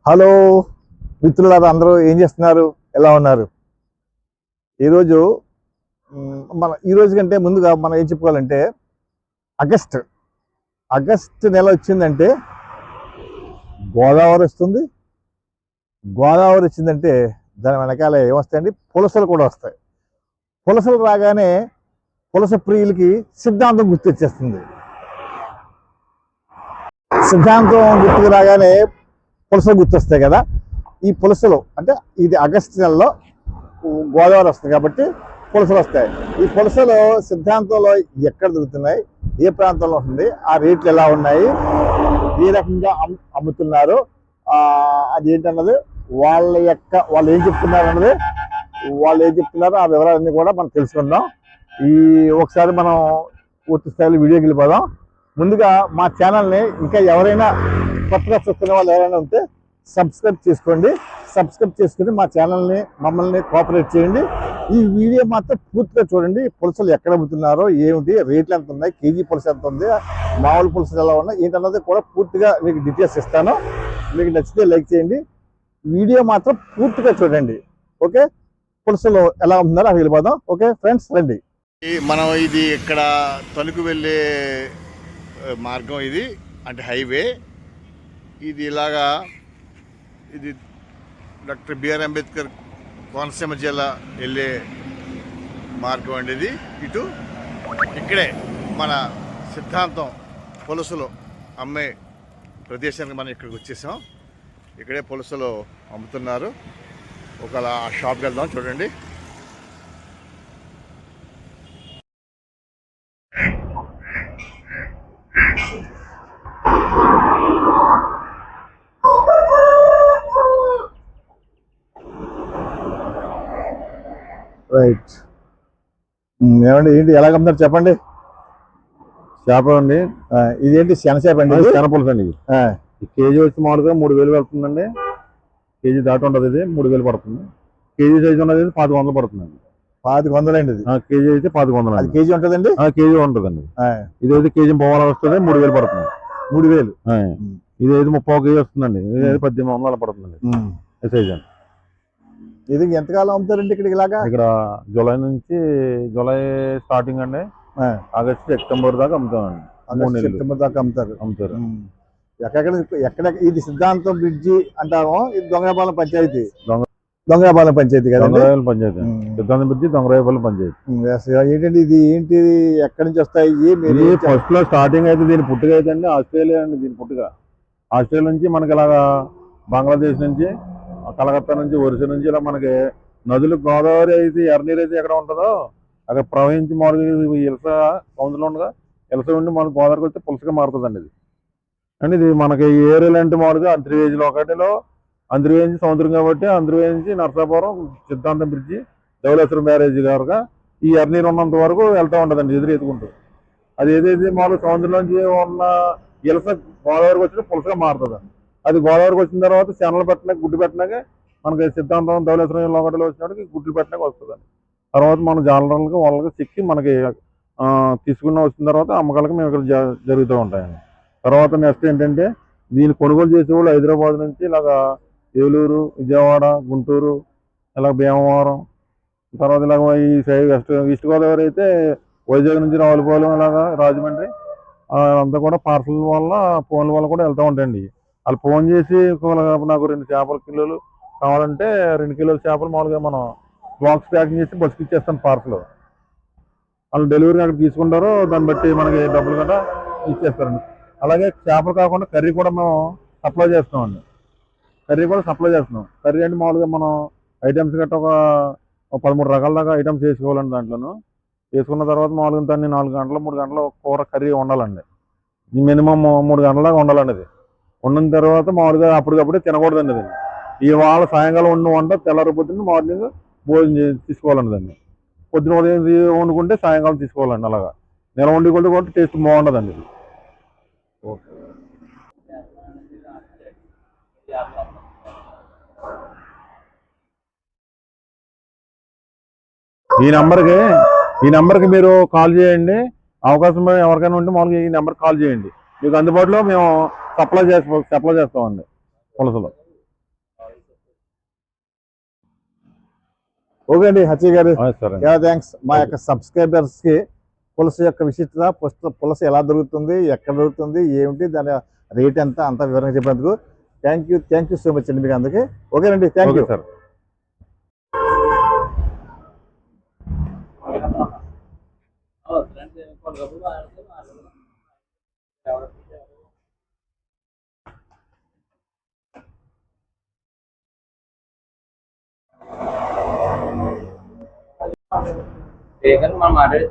Hello మిత్రులారా, అందరూ ఏం చేస్తున్నారు? ఎలా ఉన్నారు? ఈరోజు ఈ రోజు కంటే ముందుగా మనం ఏం చెప్పుకోవాలంటే ఆగస్ట్ నెల వచ్చిందంటే గోదావరి వస్తుంది. గోదావరి వచ్చిందంటే దాని వెనకాల ఏమొస్తాయండి? పులసలు కూడా వస్తాయి. పులసలు రాగానే పులస ప్రియులకి సిద్ధాంతం గుర్తొచ్చేస్తుంది. సిద్ధాంతం గుర్తుకు రాగానే పులసలు గుర్తొస్తాయి కదా. ఈ పులసలు అంటే ఇది ఆగస్టు నెలలో గోదావరి వస్తుంది కాబట్టి పులసలు వస్తాయి. ఈ పులసలు సిద్ధాంతంలో ఎక్కడ దొరుకుతున్నాయి, ఏ ప్రాంతంలో ఉంటుంది, ఆ రేట్లు ఎలా ఉన్నాయి, ఏ రకంగా అమ్ముతున్నారు, అది ఏంటన్నది వాళ్ళు ఏం చెప్తున్నారు అన్నది, వాళ్ళు ఏం చెప్తున్నారు ఆ వివరాలన్నీ కూడా మనం తెలుసుకుందాం. ఒకసారి మనం పూర్తి స్థాయిలో వీడియోకి వెళ్ళిపోదాం. ముందుగా మా ఛానల్ని ఇంకా ఎవరైనా కొత్తగా చూస్తున్న వాళ్ళు ఎవరైనా ఉంటే సబ్స్క్రైబ్ చేసుకోండి. సబ్స్క్రైబ్ చేసుకుని మా ఛానల్ని మమ్మల్ని కోఆపరేట్ చేయండి. ఈ వీడియో మాత్రం పూర్తిగా చూడండి. పులసలు ఎక్కడ అమ్ముతున్నారో, ఏమిటి రేట్లు ఎంత ఉన్నాయి, కేజీ పులస ఎంత ఉంది, మామూలు పులసలు ఎలా ఉన్నాయి, ఏంటన్నది కూడా పూర్తిగా మీకు డీటెయిల్స్ ఇస్తాను. మీకు నచ్చితే లైక్ చేయండి. వీడియో మాత్రం పూర్తిగా చూడండి. ఓకే, పులసలు ఎలా అమ్ముతున్నారో అవి వెళ్ళిపోదాం. ఓకే ఫ్రెండ్స్, రండి. మనం ఇది ఇక్కడ తణుకు వెళ్ళే మార్గం, ఇది అంటే హైవే. ఇది ఇలాగా ఇది డాక్టర్ బిఆర్ అంబేద్కర్ కోనసీమ జిల్లా వెళ్ళే మార్గం అండి ఇది. ఇక్కడే మన సిద్ధాంతం పులసలు అమ్మే ప్రదేశానికి మనం ఇక్కడికి వచ్చేసాం. ఇక్కడే పులసలు అమ్ముతున్నారు. ఒకలా ఆ షాప్కి వెళ్దాం. చూడండి, రైట్. ఏమండి, ఏంటి ఎలా అమ్ముతారు చెప్పండి. చేప అండి, ఇదేంటి శనచేప అండి? శనపులస అండి. ఈ కేజీ వచ్చి మామూలుగా 3000 పడుతుందండి. కేజీ దాటి ఉండదు, ఇది 3000 పడుతుంది. కేజీ సైజు ఉన్నది 1500 పడుతుందండి. 1500 అండి. కేజీ అయితే 1500. అది కేజీ ఉంటుందండి? కేజీ ఉంటుందండి. ఇది అయితే కేజీ పోవాల వస్తుంది, 3000 పడుతుంది. 3000. ఇది అయితే 30 కేజీ వస్తుందండి. ఇది అయితే 1800 పడుతుందండి సైజ్ అండి. ఇది ఎంతకాలం అమ్ముతారండి ఇక్కడికి? ఇలాగా ఇక్కడ జూలై స్టార్టింగ్ అండి, ఆగస్ట్ సెప్టెంబర్ దాకా అమ్ముతామండి. సెప్టెంబర్ దాకా అమ్ముతారు. ఎక్కడ ఇది సిద్ధాంతం బ్రిడ్జి అంటాము. ఇది దొంగపాలెం పంచాయతీ. దొంగపాలెం పంచాయతీ కదా? దొంగరాయపాలెం పంచాయతీ, సిద్ధాంతం బ్రిడ్జి దొంగరాయపాలెం పంచాయతీ. ఏంటండి ఇది? ఏంటి, ఎక్కడి నుంచి వస్తాయి? ఫస్ట్ లో స్టార్టింగ్ అయితే దీని పుట్టుక అయితే అండి ఆస్ట్రేలియా అండి. దీని పుట్టుక ఆస్ట్రేలియా నుంచి మనకి ఇలాగా బంగ్లాదేశ్ నుంచి, కలకత్తా నుంచి, ఒరిస్సా నుంచి ఇలా మనకి నదులు, గోదావరి అయితే ఎర్రనీరు అయితే ఎక్కడ ఉంటుందో అక్కడ ప్రవహించి మామూలుగా ఇలస సముద్రంలో ఉండగా ఇలస ఉండి మనకు గోదావరికి వస్తే పులసగా మారుతుందండి. ఇది అండి ఇది మనకి ఏరియల్ అంటే మామూలుగా అంతర్వేదిలో ఒకటిలో, అంతర్వేది సముద్రం కాబట్టి అంతర్వేది నుంచి నరసాపురం, సిద్ధాంతం బ్రిడ్జి, ధవళేశ్వరం బ్యారేజీ గారుగా ఈ ఎర్రనీరు ఉన్నంత వరకు వెళ్తూ ఉంటుందండి ఎదుకుంటూ. అది ఏదైతే మామూలు సముద్రంలోంచి ఉన్న ఇలస గోదావరికి వచ్చిన పులసగా మారుతుందండి. అది గోదావరికి వచ్చిన తర్వాత శనలు పెట్టినాక, గుడ్డు పెట్టినాక మనకి సిద్ధాంతం ధవళేశ్వరం ఒకటిలో వచ్చినప్పటికి గుడ్లు పెట్టినాక వస్తుందండి. తర్వాత మనం జాలర్లకి వాళ్ళకి చిక్కి మనకి తీసుకున్న వచ్చిన తర్వాత అమ్మకాలకి మేము ఇక్కడ జరుగుతూ ఉంటాయండి. తర్వాత నెక్స్ట్ ఏంటంటే దీన్ని కొనుగోలు చేసేవాళ్ళు హైదరాబాద్ నుంచి ఇలాగా ఏలూరు, విజయవాడ, గుంటూరు, ఇలా భీమవరం, తర్వాత ఇలాగ ఈ సైడ్ ఈస్ట్ గోదావరి అయితే వైజాగ్ నుంచి రావులపాలెం, ఇలాగా రాజమండ్రి అంతా కూడా పార్సల్ వల్ల, ఫోన్ల వల్ల కూడా వెళ్తూ ఉంటాయండి. వాళ్ళు ఫోన్ చేసి నాకు 2 చేపల కిలోలు కావాలంటే 2 కిలోల చేపలు మామూలుగా మనం బాక్స్ ప్యాకింగ్ చేసి బస్కి ఇచ్చేస్తాం పార్సల్. వాళ్ళు డెలివరీ అక్కడ తీసుకుంటారు, దాన్ని బట్టి మనకి డబ్బులు గట్రా ఇచ్చేస్తారండి. అలాగే చేపలు కాకుండా కర్రీ కూడా మేము సప్లై చేస్తామండి. కర్రీ అంటే మామూలుగా మనం ఐటమ్స్ గట్రా ఒక 13 రకాల దాకా ఐటమ్స్ వేసుకోవాలండి. దాంట్లోనూ వేసుకున్న తర్వాత మామూలుగా దాన్ని 4 గంటలు 3 గంటలు కూర కర్రీ వండాలండి. మినిమం 3 గంటల దాకా వండాలండి. అది వండిన తర్వాత మామూలుగా అప్పటికప్పుడే తినకూడదండి. అది ఇవాళ సాయంకాలం వంట తెల్లారి పొద్దున్న మార్నింగ్ భోజనం తీసుకోవాలండి. దాన్ని పొద్దున ఉదయం వండుకుంటే సాయంకాలం తీసుకోవాలండి. అలాగా నెల వండుకుంటే కూడా టేస్ట్ బాగుండదండి. ఇది ఓకే. ఈ నెంబర్కి మీరు కాల్ చేయండి. అవకాశం ఎవరికైనా ఉంటే మామూలుగా ఈ నెంబర్కి కాల్ చేయండి. మీకు అందుబాటులో మేము సప్లై చేస్తామండి పులసలు. ఓకే అండి హచ్చి గారు, సరే చాలా థ్యాంక్స్. మా యొక్క సబ్స్క్రైబర్స్ కి పులస యొక్క విశిష్టత, పులస ఎలా దొరుకుతుంది, ఎక్కడ దొరుకుతుంది, ఏమిటి, దాని రేట్ ఎంత, అంత వివరంగా చెప్పినందుకు థ్యాంక్ యూ సో మచ్ అండి మీకు అందరికీ. ఓకేనండి, థ్యాంక్ యూ సార్. మనం మాట్లాడే